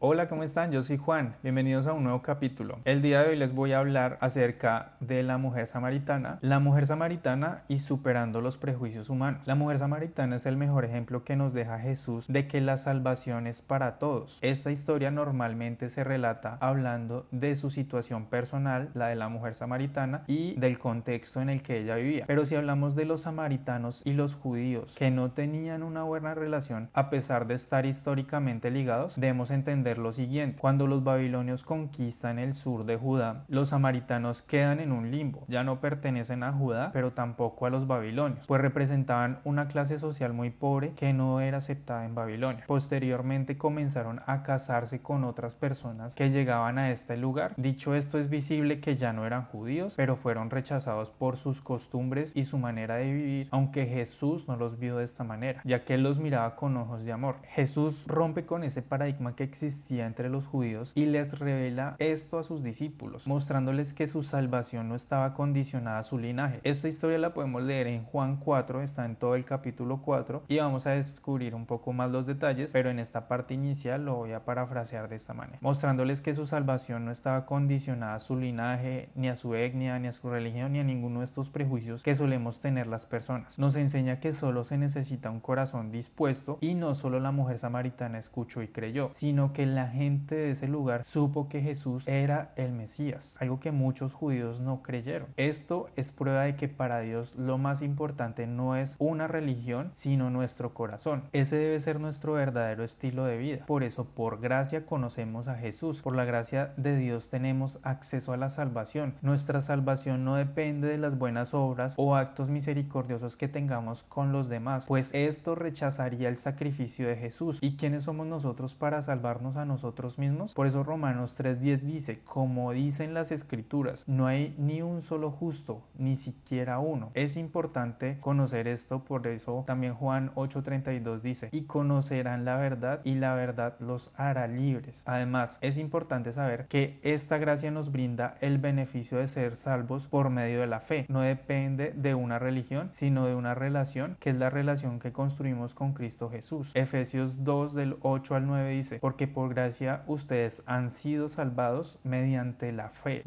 Hola, ¿cómo están? Yo soy Juan. Bienvenidos a un nuevo capítulo. El día de hoy les voy a hablar acerca de la mujer samaritana y superando los prejuicios humanos. La mujer samaritana es el mejor ejemplo que nos deja Jesús de que la salvación es para todos. Esta historia normalmente se relata hablando de su situación personal, la de la mujer samaritana, y del contexto en el que ella vivía. Pero si hablamos de los samaritanos y los judíos que no tenían una buena relación, a pesar de estar históricamente ligados, debemos entender lo siguiente: cuando los babilonios conquistan el sur de Judá, los samaritanos quedan en un limbo. Ya no pertenecen a Judá, pero tampoco a los babilonios, pues representaban una clase social muy pobre que no era aceptada en Babilonia. Posteriormente comenzaron a casarse con otras personas que llegaban a este lugar. Dicho esto, es visible que ya no eran judíos, pero fueron rechazados por sus costumbres y su manera de vivir, aunque Jesús no los vio de esta manera, ya que él los miraba con ojos de amor. Jesús rompe con ese paradigma que existía entre los judíos y les revela esto a sus discípulos, mostrándoles que su salvación no estaba condicionada a su linaje. Esta historia la podemos leer en Juan 4, está en todo el capítulo 4 y vamos a descubrir un poco más los detalles, pero en esta parte inicial lo voy a parafrasear de esta manera, mostrándoles que su salvación no estaba condicionada a su linaje, ni a su etnia, ni a su religión, ni a ninguno de estos prejuicios que solemos tener las personas. Nos enseña que solo se necesita un corazón dispuesto, y no solo la mujer samaritana escuchó y creyó, sino que la gente de ese lugar supo que Jesús era el Mesías, algo que muchos judíos no creyeron. Esto es prueba de que para Dios lo más importante no es una religión, sino nuestro corazón. Ese debe ser nuestro verdadero estilo de vida. Por eso, por gracia conocemos a Jesús. Por la gracia de Dios tenemos acceso a la salvación. Nuestra salvación no depende de las buenas obras o actos misericordiosos que tengamos con los demás, pues esto rechazaría el sacrificio de Jesús. ¿Y quiénes somos nosotros para salvarnos a nosotros mismos? Por eso Romanos 3:10 dice: como dicen las escrituras, no hay ni un solo justo, ni siquiera uno. Es importante conocer esto, por eso también Juan 8:32 dice: y conocerán la verdad, y la verdad los hará libres. Además, es importante saber que esta gracia nos brinda el beneficio de ser salvos por medio de la fe. No depende de una religión, sino de una relación, que es la relación que construimos con Cristo Jesús. Efesios 2 del 8 al 9 dice: porque por gracia ustedes han sido salvados mediante la fe,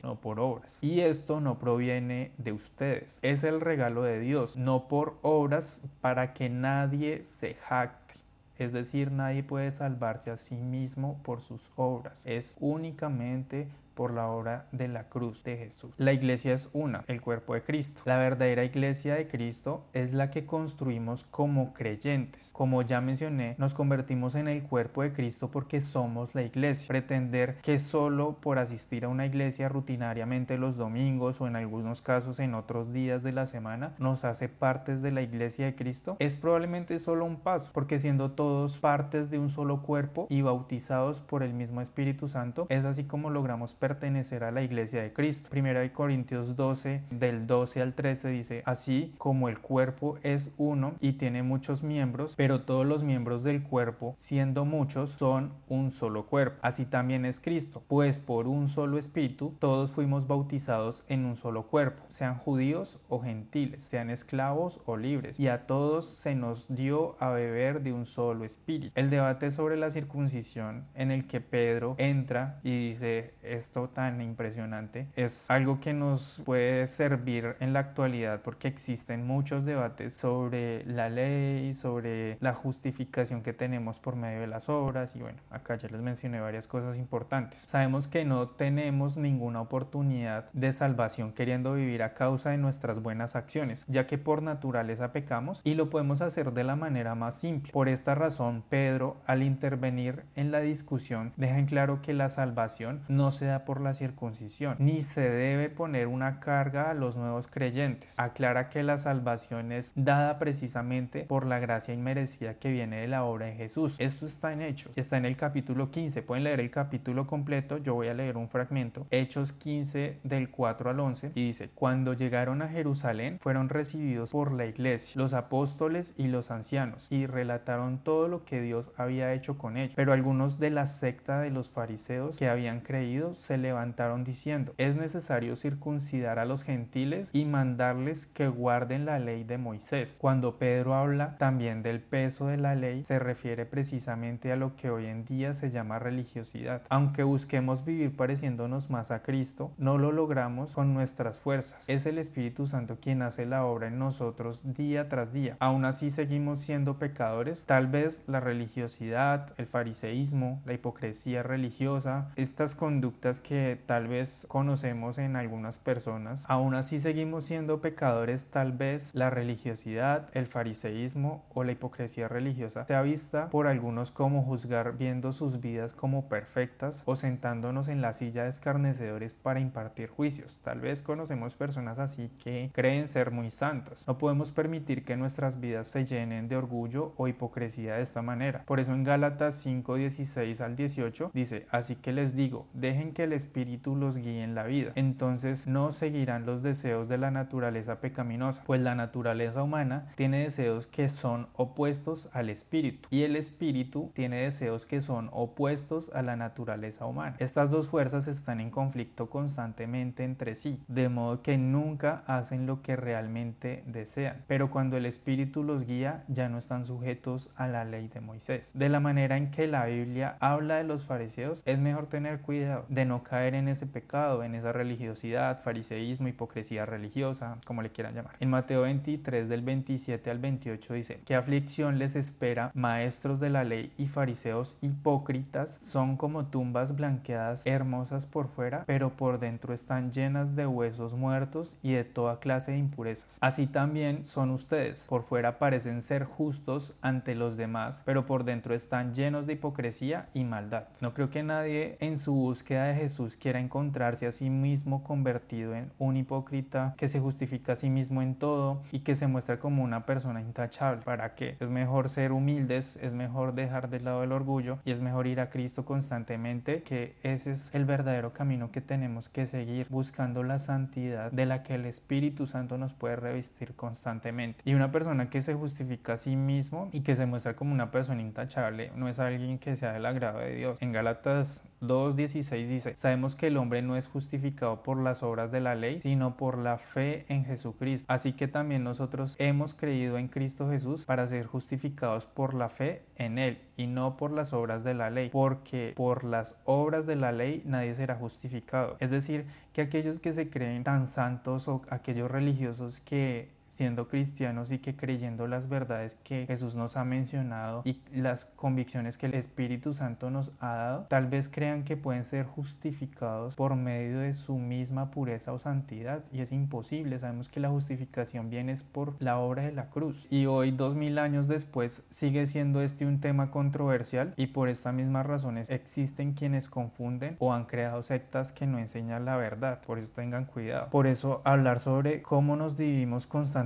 no por obras. Y esto no proviene de ustedes, es el regalo de Dios, no por obras, para que nadie se jacte. Es decir, nadie puede salvarse a sí mismo por sus obras, es únicamente por la obra de la cruz de Jesús. La iglesia es una, el cuerpo de Cristo. La verdadera iglesia de Cristo es la que construimos como creyentes. Como ya mencioné, nos convertimos en el cuerpo de Cristo porque somos la iglesia. Pretender que solo por asistir a una iglesia rutinariamente los domingos, o en algunos casos en otros días de la semana, nos hace partes de la iglesia de Cristo, es probablemente solo un paso, porque siendo todos partes de un solo cuerpo y bautizados por el mismo Espíritu Santo, es así como logramos pertenecer a la iglesia de Cristo. Primera de Corintios 12 del 12 al 13 dice: así como el cuerpo es uno y tiene muchos miembros, pero todos los miembros del cuerpo, siendo muchos, son un solo cuerpo. Así también es Cristo, pues por un solo espíritu todos fuimos bautizados en un solo cuerpo, sean judíos o gentiles, sean esclavos o libres, y a todos se nos dio a beber de un solo espíritu. El debate sobre la circuncisión, en el que Pedro entra y dice esto tan impresionante, es algo que nos puede servir en la actualidad, porque existen muchos debates sobre la ley, sobre la justificación que tenemos por medio de las obras, y bueno, acá ya les mencioné varias cosas importantes. Sabemos que no tenemos ninguna oportunidad de salvación queriendo vivir a causa de nuestras buenas acciones, ya que por naturaleza pecamos, y lo podemos hacer de la manera más simple. Por esta razón, Pedro, al intervenir en la discusión, deja en claro que la salvación no se da por la circuncisión, ni se debe poner una carga a los nuevos creyentes. Aclara que la salvación es dada precisamente por la gracia inmerecida que viene de la obra de Jesús. Esto está en Hechos, está en el capítulo 15, pueden leer el capítulo completo, yo voy a leer un fragmento, Hechos 15 del 4 al 11, y dice: cuando llegaron a Jerusalén, fueron recibidos por la iglesia, los apóstoles y los ancianos, y relataron todo lo que Dios había hecho con ellos. Pero algunos de la secta de los fariseos que habían creído se levantaron diciendo: es necesario circuncidar a los gentiles y mandarles que guarden la ley de Moisés. Cuando Pedro habla también del peso de la ley, se refiere precisamente a lo que hoy en día se llama religiosidad. Aunque busquemos vivir pareciéndonos más a Cristo, no lo logramos con nuestras fuerzas. Es el Espíritu Santo quien hace la obra en nosotros día tras día. Aún así seguimos siendo pecadores. Tal vez la religiosidad, el fariseísmo, la hipocresía religiosa, estas conductas que tal vez conocemos en algunas personas, aún así seguimos siendo pecadores. Tal vez la religiosidad, el fariseísmo o la hipocresía religiosa sea vista por algunos como juzgar, viendo sus vidas como perfectas o sentándonos en la silla de escarnecedores para impartir juicios. Tal vez conocemos personas así que creen ser muy santas. No podemos permitir que nuestras vidas se llenen de orgullo o hipocresía de esta manera. Por eso en Gálatas 5:16 al 18 dice: así que les digo, dejen que el Espíritu los guíe en la vida. Entonces no seguirán los deseos de la naturaleza pecaminosa, pues la naturaleza humana tiene deseos que son opuestos al Espíritu, y el Espíritu tiene deseos que son opuestos a la naturaleza humana. Estas dos fuerzas están en conflicto constantemente entre sí, de modo que nunca hacen lo que realmente desean. Pero cuando el Espíritu los guía, ya no están sujetos a la ley de Moisés. De la manera en que la Biblia habla de los fariseos, es mejor tener cuidado de no caer en ese pecado, en esa religiosidad, fariseísmo, hipocresía religiosa, como le quieran llamar. En Mateo 23 del 27 al 28 dice: ¿qué aflicción les espera, maestros de la ley y fariseos hipócritas? Son como tumbas blanqueadas, hermosas por fuera, pero por dentro están llenas de huesos muertos y de toda clase de impurezas. Así también son ustedes. Por fuera parecen ser justos ante los demás, pero por dentro están llenos de hipocresía y maldad. No creo que nadie en su búsqueda de Jesús quiera encontrarse a sí mismo convertido en un hipócrita que se justifica a sí mismo en todo y que se muestra como una persona intachable. ¿Para qué? Es mejor ser humildes, es mejor dejar de lado el orgullo y es mejor ir a Cristo constantemente, que ese es el verdadero camino que tenemos que seguir, buscando la santidad de la que el Espíritu Santo nos puede revestir constantemente. Y una persona que se justifica a sí mismo y que se muestra como una persona intachable no es alguien que sea del agrado de Dios. En Gálatas 2:16 dice: sabemos que el hombre no es justificado por las obras de la ley, sino por la fe en Jesucristo. Así que también nosotros hemos creído en Cristo Jesús para ser justificados por la fe en Él y no por las obras de la ley, porque por las obras de la ley nadie será justificado. Es decir, que aquellos que se creen tan santos o aquellos religiosos que siendo cristianos y que creyendo las verdades que Jesús nos ha mencionado y las convicciones que el Espíritu Santo nos ha dado, tal vez crean que pueden ser justificados por medio de su misma pureza o santidad, y es imposible. Sabemos que la justificación viene por la obra de la cruz, y hoy 2000 años después sigue siendo un tema controversial, y por estas mismas razones existen quienes confunden o han creado sectas que no enseñan la verdad. Por eso tengan cuidado. Por eso hablar sobre cómo nos dividimos constantemente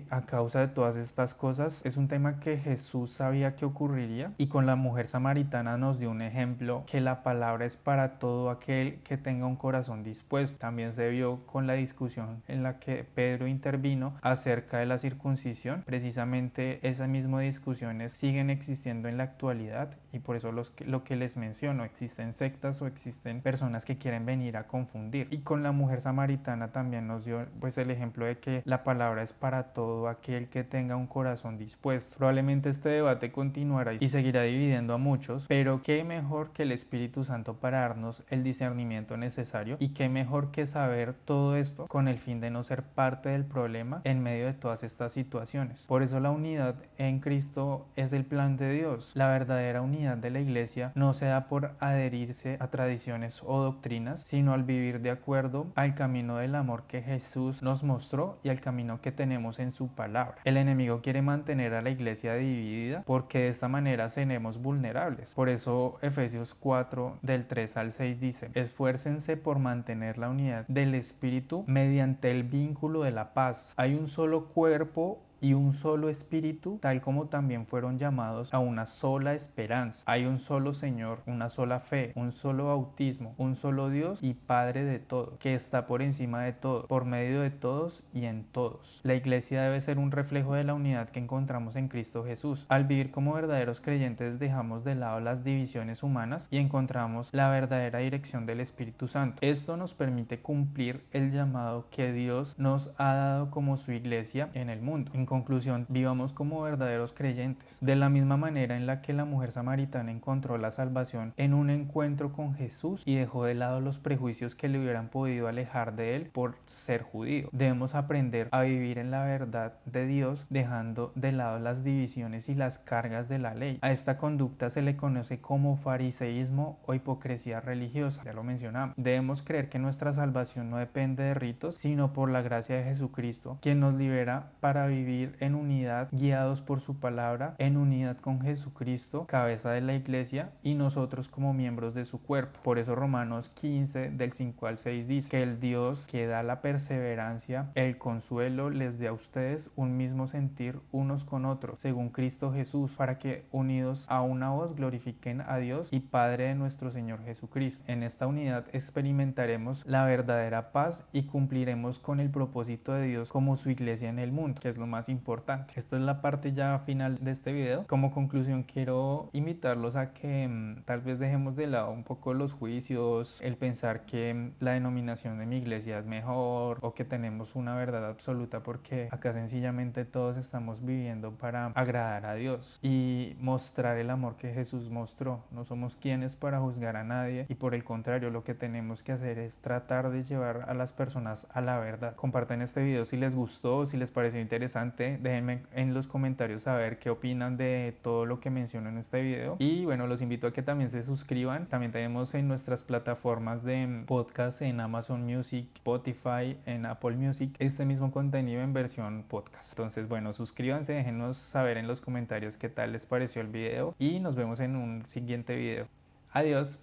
a causa de todas estas cosas es un tema que Jesús sabía que ocurriría, y con la mujer samaritana nos dio un ejemplo que la palabra es para todo aquel que tenga un corazón dispuesto. También se vio con la discusión en la que Pedro intervino acerca de la circuncisión. Precisamente esas mismas discusiones siguen existiendo en la actualidad, y por eso lo que les menciono, existen sectas o existen personas que quieren venir a confundir. Y con la mujer samaritana también nos dio pues el ejemplo de que la palabra es para todo aquel que tenga un corazón dispuesto. Probablemente este debate continuará y seguirá dividiendo a muchos, pero qué mejor que el Espíritu Santo para darnos el discernimiento necesario, y qué mejor que saber todo esto con el fin de no ser parte del problema en medio de todas estas situaciones. Por eso la unidad en Cristo es el plan de Dios. La verdadera unidad de la iglesia no se da por adherirse a tradiciones o doctrinas, sino al vivir de acuerdo al camino del amor que Jesús nos mostró y al camino que tenemos en su palabra. El enemigo quiere mantener a la iglesia dividida porque de esta manera seremos vulnerables. Por eso Efesios 4 del 3 al 6 dice: esfuércense por mantener la unidad del Espíritu mediante el vínculo de la paz. Hay un solo cuerpo y un solo espíritu, tal como también fueron llamados a una sola esperanza. Hay un solo Señor, una sola fe, un solo bautismo, un solo Dios y Padre de todo, que está por encima de todo, por medio de todos y en todos. La iglesia debe ser un reflejo de la unidad que encontramos en Cristo Jesús. Al vivir como verdaderos creyentes dejamos de lado las divisiones humanas y encontramos la verdadera dirección del Espíritu Santo. Esto nos permite cumplir el llamado que Dios nos ha dado como su iglesia en el mundo. En conclusión, vivamos como verdaderos creyentes. De la misma manera en la que la mujer samaritana encontró la salvación en un encuentro con Jesús y dejó de lado los prejuicios que le hubieran podido alejar de él por ser judío. Debemos aprender a vivir en la verdad de Dios, dejando de lado las divisiones y las cargas de la ley. A esta conducta se le conoce como fariseísmo o hipocresía religiosa, ya lo mencionamos. Debemos creer que nuestra salvación no depende de ritos, sino por la gracia de Jesucristo, quien nos libera para vivir en unidad, guiados por su palabra, en unidad con Jesucristo, cabeza de la iglesia, y nosotros como miembros de su cuerpo. Por eso Romanos 15 del 5 al 6 dice que el Dios que da la perseverancia, el consuelo, les dé a ustedes un mismo sentir unos con otros, según Cristo Jesús, para que unidos a una voz glorifiquen a Dios y Padre de nuestro Señor Jesucristo. En esta unidad experimentaremos la verdadera paz y cumpliremos con el propósito de Dios como su iglesia en el mundo, que es lo más importante. Esta es la parte ya final de este video. Como conclusión, quiero invitarlos a que tal vez dejemos de lado un poco los juicios, el pensar que la denominación de mi iglesia es mejor o que tenemos una verdad absoluta, porque acá sencillamente todos estamos viviendo para agradar a Dios y mostrar el amor que Jesús mostró. No somos quienes para juzgar a nadie, y por el contrario, lo que tenemos que hacer es tratar de llevar a las personas a la verdad. Compartan este video si les gustó, si les pareció interesante. Déjenme en los comentarios saber qué opinan de todo lo que menciono en este video, y bueno, los invito a que también se suscriban. También tenemos en nuestras plataformas de podcast, en Amazon Music, Spotify, en Apple Music, este mismo contenido en versión podcast. Entonces bueno, suscríbanse, déjenos saber en los comentarios qué tal les pareció el video y nos vemos en un siguiente video. Adiós.